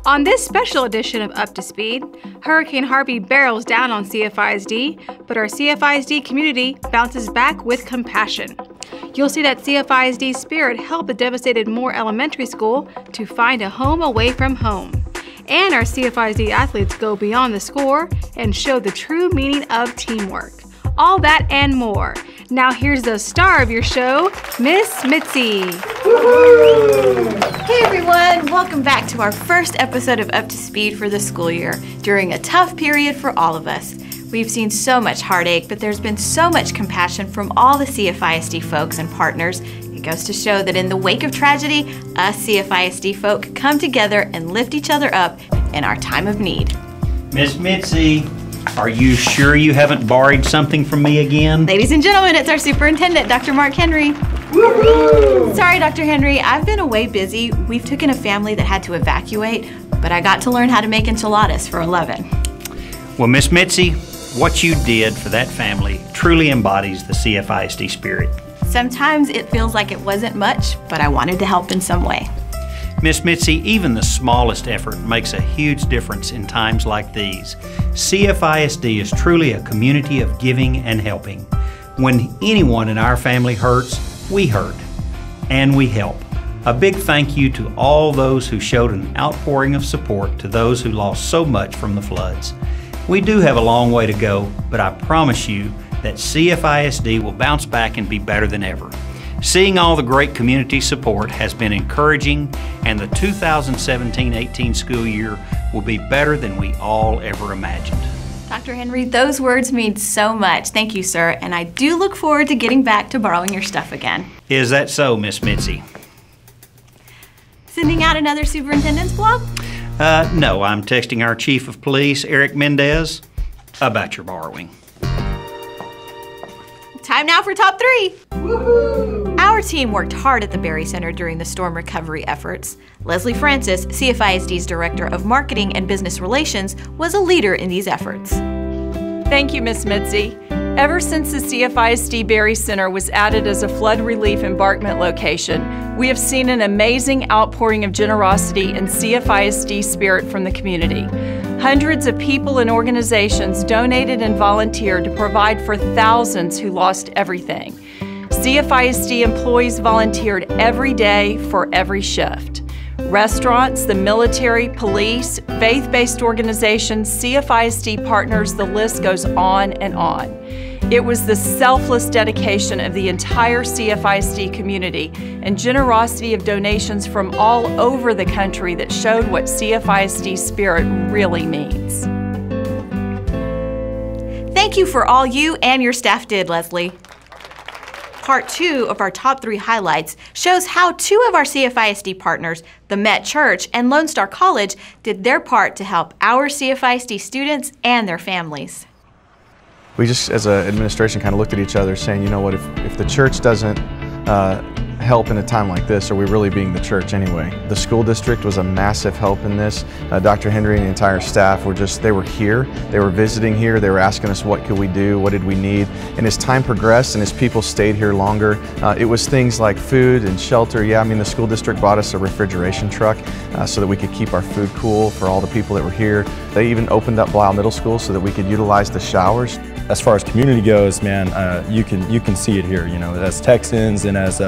On this special edition of Up to Speed, Hurricane Harvey barrels down on CFISD, but our CFISD community bounces back with compassion. You'll see that CFISD spirit helped the devastated Moore Elementary School to find a home away from home. And our CFISD athletes go beyond the score and show the true meaning of teamwork. All that and more. Now here's the star of your show, Miss Mitzi. Hey everyone, welcome back to our first episode of Up to Speed for the school year during a tough period for all of us. We've seen so much heartache, but there's been so much compassion from all the CFISD folks and partners. It goes to show that in the wake of tragedy, us CFISD folk come together and lift each other up in our time of need. Miss Mitzi, are you sure you haven't borrowed something from me again? Ladies and gentlemen, it's our superintendent, Dr. Mark Henry. Woo-hoo! Sorry, Dr. Henry, I've been away busy. We've taken a family that had to evacuate, but I got to learn how to make enchiladas for 11. Well, Miss Mitzi, what you did for that family truly embodies the CFISD spirit. Sometimes it feels like it wasn't much, but I wanted to help in some way. Miss Mitzi, even the smallest effort makes a huge difference in times like these. CFISD is truly a community of giving and helping. When anyone in our family hurts, we hurt, and we help. A big thank you to all those who showed an outpouring of support to those who lost so much from the floods. We do have a long way to go, but I promise you that CFISD will bounce back and be better than ever. Seeing all the great community support has been encouraging, and the 2017-18 school year will be better than we all ever imagined. Dr. Henry, those words mean so much. Thank you, sir, and I do look forward to getting back to borrowing your stuff again. Is that so, Miss Mitzi? Sending out another superintendent's blog? No, I'm texting our Chief of Police, Eric Mendez, about your borrowing. Time now for top 3. Woohoo! Our team worked hard at the Berry Center during the storm recovery efforts. Leslie Francis, CFISD's Director of Marketing and Business Relations, was a leader in these efforts. Thank you, Miss Mitzi. Ever since the CFISD Berry Center was added as a flood relief embarkment location, we have seen an amazing outpouring of generosity and CFISD spirit from the community. Hundreds of people and organizations donated and volunteered to provide for thousands who lost everything. CFISD employees volunteered every day for every shift. Restaurants, the military, police, faith-based organizations, CFISD partners, the list goes on and on. It was the selfless dedication of the entire CFISD community and generosity of donations from all over the country that showed what CFISD spirit really means. Thank you for all you and your staff did, Leslie. Part 2 of our top 3 highlights shows how 2 of our CFISD partners, the Met Church and Lone Star College, did their part to help our CFISD students and their families. We just, as an administration, kind of looked at each other saying, you know what, if the church doesn't help in a time like this, are we really being the church anyway? The school district was a massive help in this. Dr. Henry and the entire staff they were here, they were visiting here, they were asking us what could we do, what did we need, and as time progressed and as people stayed here longer, it was things like food and shelter. Yeah, I mean, the school district bought us a refrigeration truck so that we could keep our food cool for all the people that were here. They even opened up Blau Middle School so that we could utilize the showers. As far as community goes, man, you can see it here. You know, as Texans and as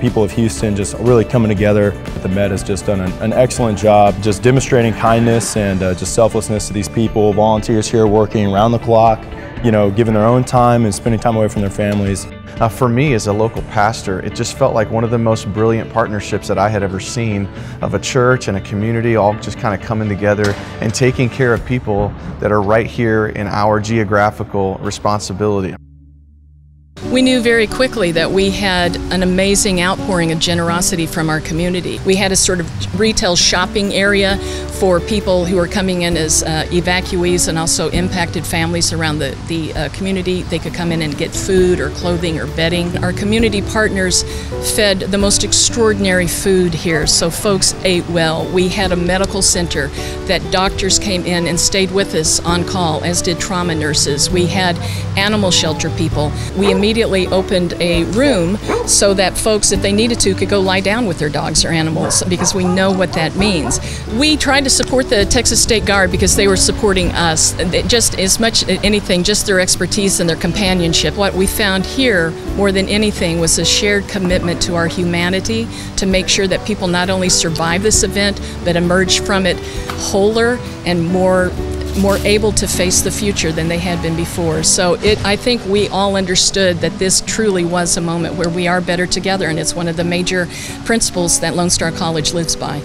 people of Houston, just really coming together. The Met has just done an excellent job, just demonstrating kindness and just selflessness to these people. Volunteers here working around the clock, you know, giving their own time and spending time away from their families. For me as a local pastor, it just felt like one of the most brilliant partnerships that I had ever seen of a church and a community all just kind of coming together and taking care of people that are right here in our geographical responsibility. We knew very quickly that we had an amazing outpouring of generosity from our community. We had a sort of retail shopping area for people who were coming in as evacuees and also impacted families around the community. They could come in and get food or clothing or bedding. Our community partners fed the most extraordinary food here, so folks ate well. We had a medical center that doctors came in and stayed with us on call, as did trauma nurses. We had animal shelter people. We immediately opened a room so that folks, if they needed to, could go lie down with their dogs or animals, because we know what that means. We tried to support the Texas State Guard because they were supporting us. Just as much anything, just their expertise and their companionship. What we found here, more than anything, was a shared commitment to our humanity, to make sure that people not only survive this event, but emerge from it wholer and more able to face the future than they had been before. So I think we all understood that this truly was a moment where we are better together, and it's one of the major principles that Lone Star College lives by.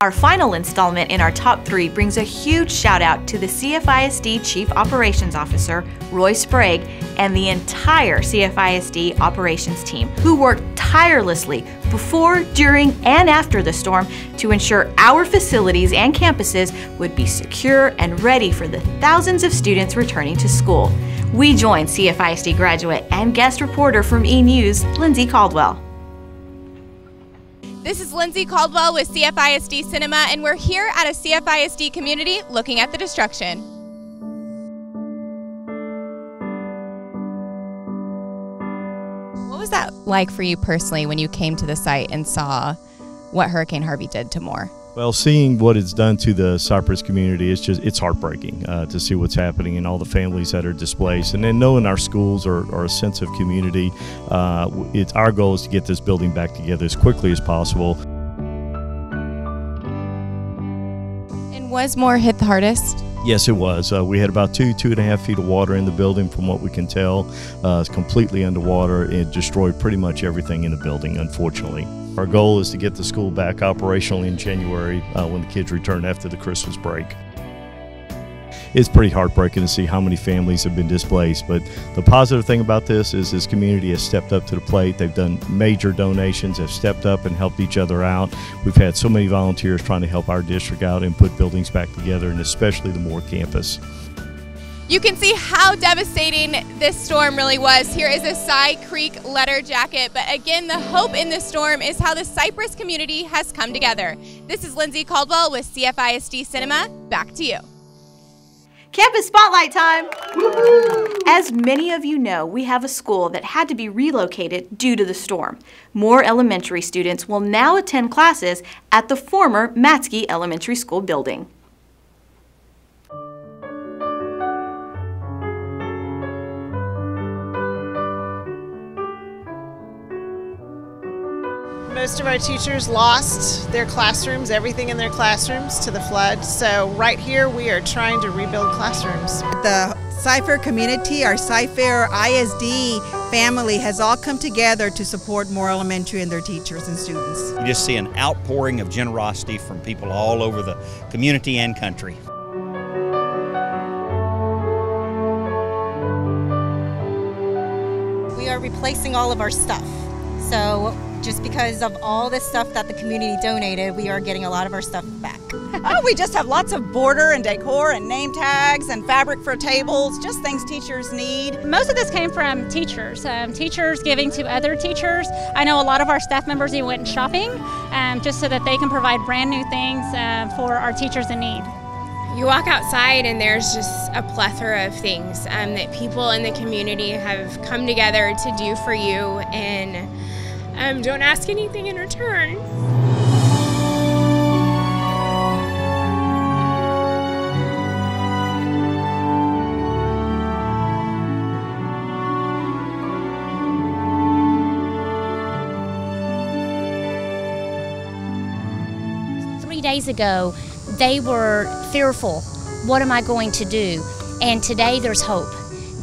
Our final installment in our top 3 brings a huge shout out to the CFISD Chief Operations Officer, Roy Sprague, and the entire CFISD operations team, who worked tirelessly before, during, and after the storm to ensure our facilities and campuses would be secure and ready for the thousands of students returning to school. We join CFISD graduate and guest reporter from E! News, Lindsay Caldwell. This is Lindsay Caldwell with CFISD Cinema, and we're here at a CFISD community looking at the destruction. What was that like for you personally when you came to the site and saw what Hurricane Harvey did to Moore? Well, seeing what it's done to the Cypress community, it's heartbreaking to see what's happening and all the families that are displaced. And then knowing our schools are a sense of community, our goal is to get this building back together as quickly as possible. And was Moore hit the hardest? Yes, it was. We had about 2.5 feet of water in the building from what we can tell. It's completely underwater. It destroyed pretty much everything in the building, unfortunately. Our goal is to get the school back operational in January when the kids return after the Christmas break. It's pretty heartbreaking to see how many families have been displaced, but the positive thing about this is this community has stepped up to the plate. They've done major donations, have stepped up and helped each other out. We've had so many volunteers trying to help our district out and put buildings back together, and especially the Moore campus. You can see how devastating this storm really was. Here is a Side Creek letter jacket, but again, the hope in this storm is how the Cypress community has come together. This is Lindsay Caldwell with CFISD Cinema. Back to you. Campus Spotlight time! As many of you know, we have a school that had to be relocated due to the storm. Moore elementary students will now attend classes at the former Matsky Elementary School building. Most of our teachers lost their classrooms, everything in their classrooms to the flood. So right here we are trying to rebuild classrooms. The Cypher community, our Cypher ISD family has all come together to support Moore Elementary and their teachers and students. You just see an outpouring of generosity from people all over the community and country. We are replacing all of our stuff. So just because of all this stuff that the community donated, we are getting a lot of our stuff back. Oh, we just have lots of border and decor and name tags and fabric for tables, just things teachers need. Most of this came from teachers, teachers giving to other teachers. I know a lot of our staff members even went shopping just so that they can provide brand new things for our teachers in need. You walk outside and there's just a plethora of things that people in the community have come together to do for you, and don't ask anything in return. Days ago, they were fearful. What am I going to do? And today there's hope.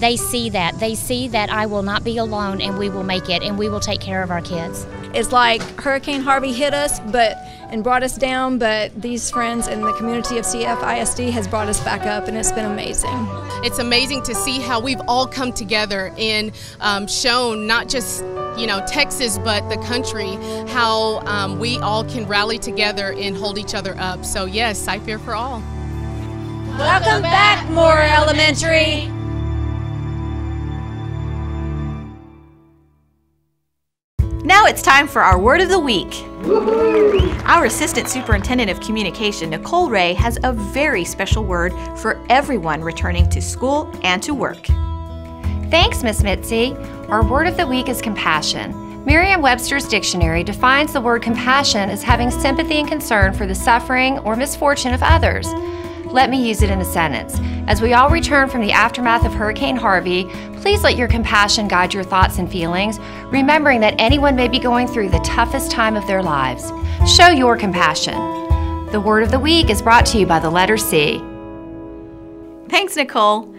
They see that. They see that I will not be alone, and we will make it, and we will take care of our kids. It's like Hurricane Harvey hit us and brought us down, but these friends and the community of CFISD has brought us back up, and it's been amazing. It's amazing to see how we've all come together and shown not just Texas, but the country, how we all can rally together and hold each other up. So yes, Cypher for all. Welcome back, Moore Elementary. Now it's time for our Word of the Week. Our Assistant Superintendent of Communication, Nicole Ray, has a very special word for everyone returning to school and to work. Thanks, Miss Mitzi. Our word of the week is compassion. Merriam-Webster's dictionary defines the word compassion as having sympathy and concern for the suffering or misfortune of others. Let me use it in a sentence. As we all return from the aftermath of Hurricane Harvey, please let your compassion guide your thoughts and feelings, remembering that anyone may be going through the toughest time of their lives. Show your compassion. The word of the week is brought to you by the letter C. Thanks, Nicole.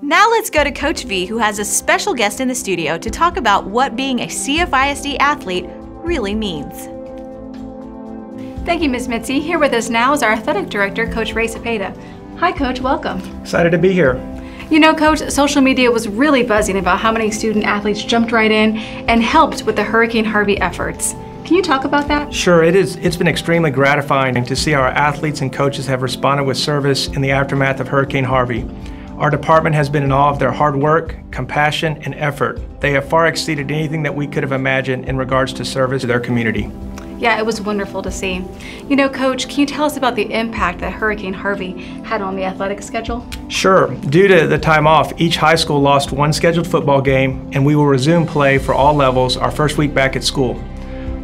Now let's go to Coach V, who has a special guest in the studio to talk about what being a CFISD athlete really means. Thank you, Ms. Mitzi. Here with us now is our athletic director, Coach Ray Cepeda. Hi, Coach. Welcome. Excited to be here. You know, Coach, social media was really buzzing about how many student athletes jumped right in and helped with the Hurricane Harvey efforts. Can you talk about that? Sure, it's been extremely gratifying to see how our athletes and coaches have responded with service in the aftermath of Hurricane Harvey. Our department has been in awe of their hard work, compassion, and effort. They have far exceeded anything that we could have imagined in regards to service to their community. Yeah, it was wonderful to see. You know, Coach, can you tell us about the impact that Hurricane Harvey had on the athletic schedule? Sure. Due to the time off, each high school lost one scheduled football game, and we will resume play for all levels our first week back at school.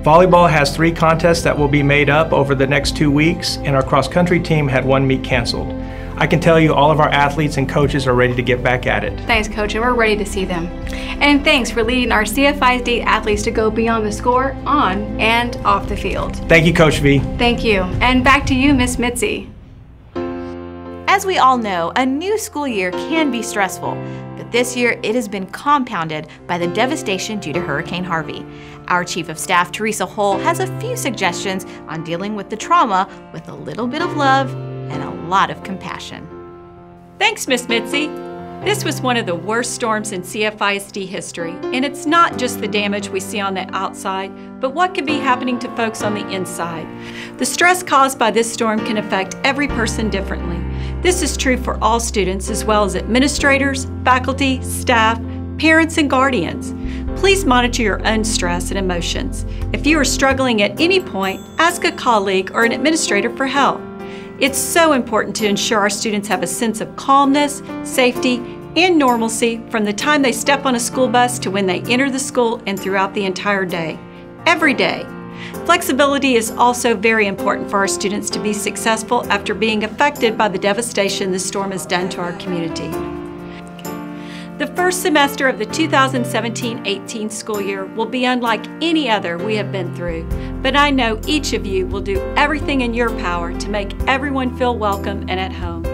Volleyball has 3 contests that will be made up over the next 2 weeks, and our cross-country team had 1 meet canceled. I can tell you all of our athletes and coaches are ready to get back at it. Thanks, Coach, and we're ready to see them. And thanks for leading our CFISD athletes to go beyond the score, on and off the field. Thank you, Coach V. Thank you. And back to you, Miss Mitzi. As we all know, a new school year can be stressful, but this year it has been compounded by the devastation due to Hurricane Harvey. Our Chief of Staff, Teresa Hull, has a few suggestions on dealing with the trauma with a little bit of love and a lot of compassion. Thanks, Miss Mitzi. This was one of the worst storms in CFISD history, and it's not just the damage we see on the outside, but what could be happening to folks on the inside. The stress caused by this storm can affect every person differently. This is true for all students as well as administrators, faculty, staff, parents, and guardians. Please monitor your own stress and emotions. If you are struggling at any point, ask a colleague or an administrator for help. It's so important to ensure our students have a sense of calmness, safety, and normalcy from the time they step on a school bus to when they enter the school and throughout the entire day. Every day. Flexibility is also very important for our students to be successful after being affected by the devastation the storm has done to our community. The first semester of the 2017-18 school year will be unlike any other we have been through, but I know each of you will do everything in your power to make everyone feel welcome and at home.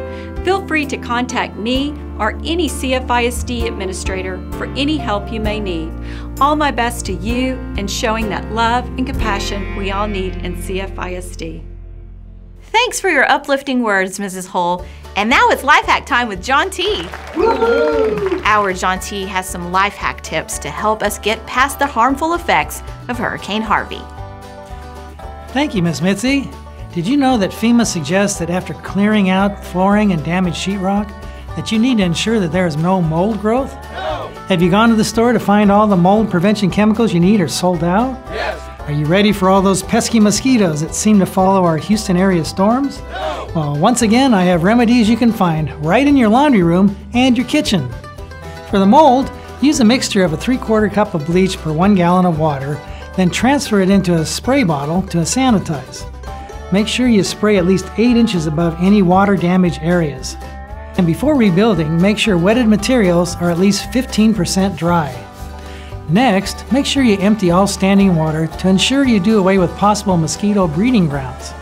Feel free to contact me or any CFISD administrator for any help you may need. All my best to you in showing that love and compassion we all need in CFISD. Thanks for your uplifting words, Mrs. Hull. And now it's Life Hack time with John T. Woo-hoo! Our John T has some life hack tips to help us get past the harmful effects of Hurricane Harvey. Thank you, Miss Mitzi. Did you know that FEMA suggests that after clearing out flooring and damaged sheetrock, that you need to ensure that there is no mold growth? No! Have you gone to the store to find all the mold prevention chemicals you need are sold out? Yes! Are you ready for all those pesky mosquitoes that seem to follow our Houston area storms? No! Well, once again, I have remedies you can find right in your laundry room and your kitchen. For the mold, use a mixture of a 3/4 cup of bleach per 1 gallon of water, then transfer it into a spray bottle to sanitize. Make sure you spray at least 8 inches above any water damaged areas. And before rebuilding, make sure wetted materials are at least 15% dry. Next, make sure you empty all standing water to ensure you do away with possible mosquito breeding grounds.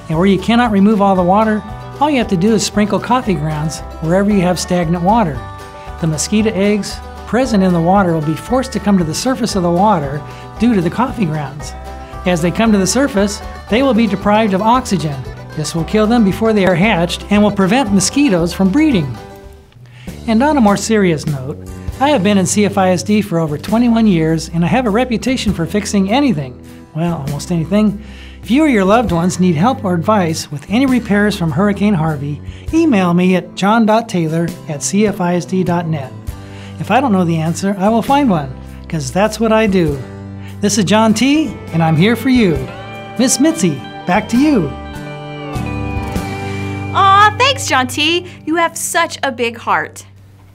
And where you cannot remove all the water, all you have to do is sprinkle coffee grounds wherever you have stagnant water. The mosquito eggs present in the water will be forced to come to the surface of the water due to the coffee grounds. As they come to the surface, they will be deprived of oxygen. This will kill them before they are hatched and will prevent mosquitoes from breeding. And on a more serious note, I have been in CFISD for over 21 years and I have a reputation for fixing anything. Well, almost anything. If you or your loved ones need help or advice with any repairs from Hurricane Harvey, email me at john.taylor@cfisd.net. If I don't know the answer, I will find one, because that's what I do. This is John T., and I'm here for you. Miss Mitzi, back to you. Aw, thanks, John T. You have such a big heart.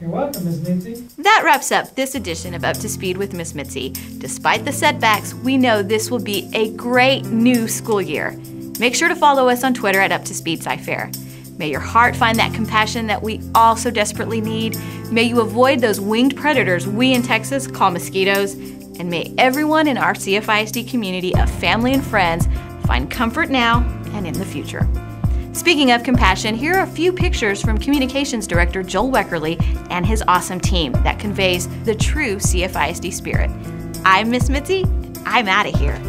You're welcome, Miss Mitzi. That wraps up this edition of Up to Speed with Miss Mitzi. Despite the setbacks, we know this will be a great new school year. Make sure to follow us on Twitter at UpToSpeedSciFair. May your heart find that compassion that we all so desperately need. May you avoid those winged predators we in Texas call mosquitoes. And may everyone in our CFISD community of family and friends find comfort now and in the future. Speaking of compassion, here are a few pictures from Communications Director Joel Weckerly and his awesome team that conveys the true CFISD spirit. I'm Miss Mitzi. I'm out of here.